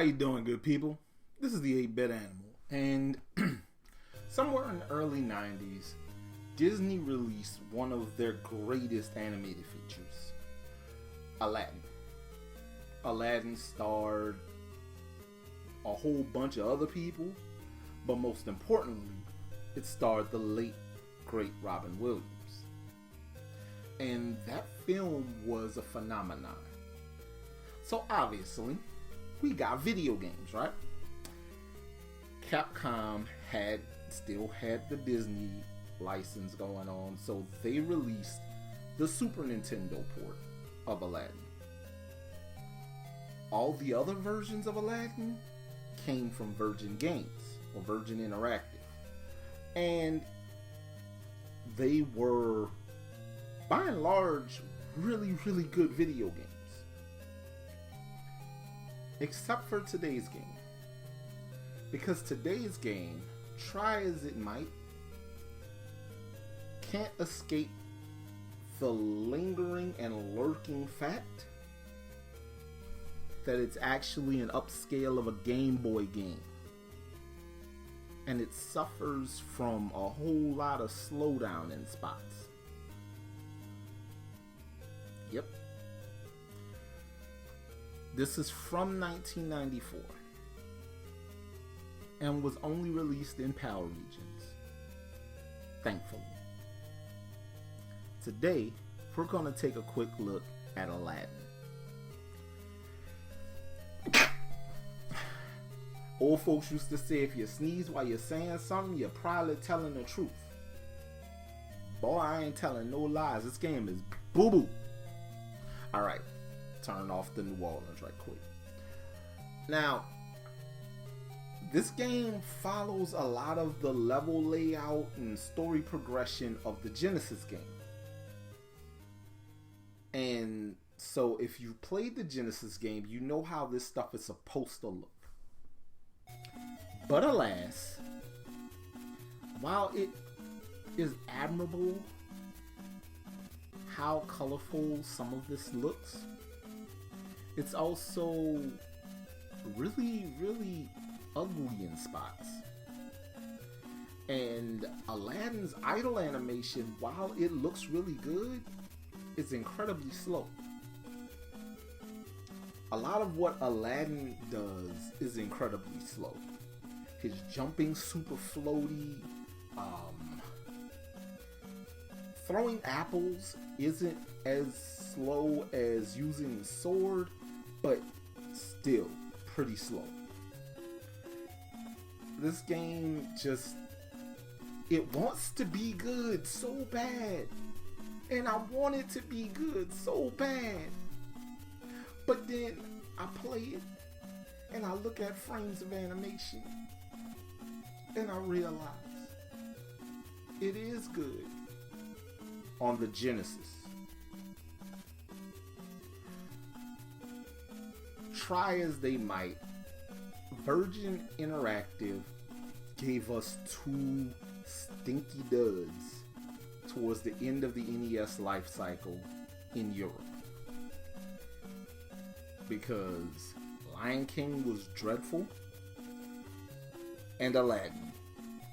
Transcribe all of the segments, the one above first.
you doing, good people? This is the 8-Bit Animal, and somewhere in the early 90s, Disney released one of their greatest animated features, Aladdin. Aladdin starred a whole bunch of other people, but most importantly, it starred the late, great Robin Williams. And that film was a phenomenon. So obviously, we got video games, right? Capcom still had the Disney license going on, so they released the Super Nintendo port of Aladdin. All the other versions of Aladdin came from Virgin Games or Virgin Interactive, and they were, by and large, really good video games. Except for today's game. Because today's game, try as it might, can't escape the lingering and lurking fact that it's actually an upscale of a Game Boy game. And it suffers from a whole lot of slowdown in spots. Yep. This is from 1994 and was only released in PAL regions, thankfully. Today, we're going to take a quick look at Aladdin. Old folks used to say if you sneeze while you're saying something, you're probably telling the truth. Boy, I ain't telling no lies. This game is boo-boo. Alright, turn off the New Orleans right quick. Now, this game follows a lot of the level layout and story progression of the Genesis game. And so if you played the Genesis game, you know how this stuff is supposed to look. But alas, while it is admirable how colorful some of this looks, it's also really ugly in spots. And Aladdin's idle animation, while it looks really good, is incredibly slow. A lot of what Aladdin does is incredibly slow. His jumping super floaty, throwing apples isn't as slow as using the sword, but still pretty slow. This game just, it wants to be good so bad, and I want it to be good so bad, but then I play it and I look at frames of animation and I realize it is good on the Genesis. Try as they might, Virgin Interactive gave us two stinky duds towards the end of the NES life cycle in Europe. Because Lion King was dreadful, and Aladdin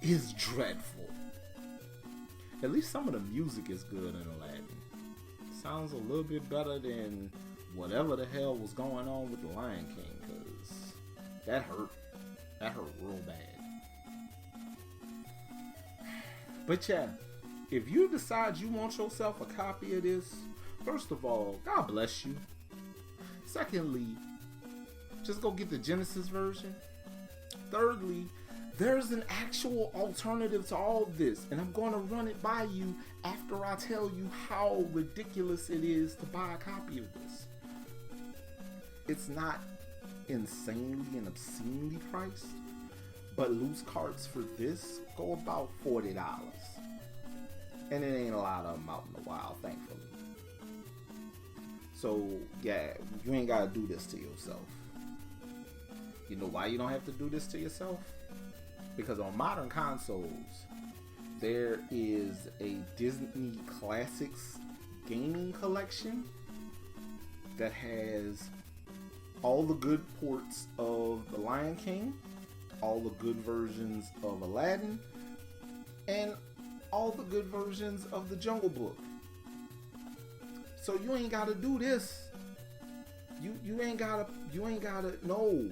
is dreadful. At least some of the music is good in Aladdin. Sounds a little bit better than whatever the hell was going on with the Lion King, because that hurt. That hurt real bad. But yeah, if you decide you want yourself a copy of this, first of all, God bless you. Secondly, just go get the Genesis version. Thirdly, there's an actual alternative to all this, and I'm going to run it by you after I tell you how ridiculous it is to buy a copy of this. It's not insanely and obscenely priced, but loose carts for this go about $40. And it ain't a lot of them out in the wild, thankfully. So, yeah, you ain't gotta do this to yourself. You know why you don't have to do this to yourself? Because on modern consoles, there is a Disney Classics gaming collection that has all the good ports of The Lion King, all the good versions of Aladdin, and all the good versions of The Jungle Book. So you ain't gotta do this. You ain't gotta no.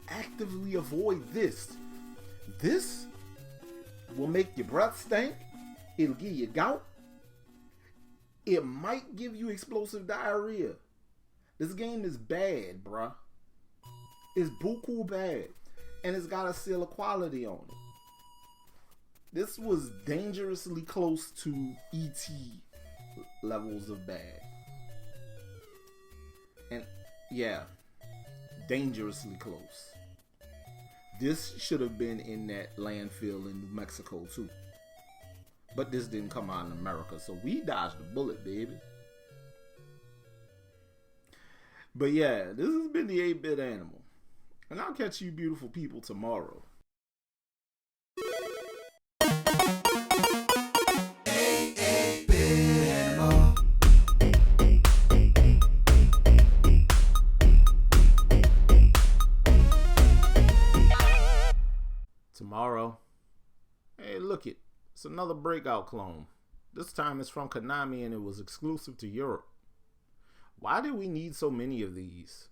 Actively avoid this. This will make your breath stink. It'll give you gout. It might give you explosive diarrhea. This game is bad, bruh. It's buku bad. And it's got a seal of quality on it. This was dangerously close to E.T. levels of bad. And yeah, dangerously close. This should have been in that landfill in New Mexico too. But this didn't come out in America, so we dodged the bullet, baby. But yeah, this has been the 8-Bit Animal. And I'll catch you beautiful people tomorrow. Tomorrow. Hey, look it. It's another Breakout clone. This time it's from Konami and it was exclusive to Europe. Why do we need so many of these?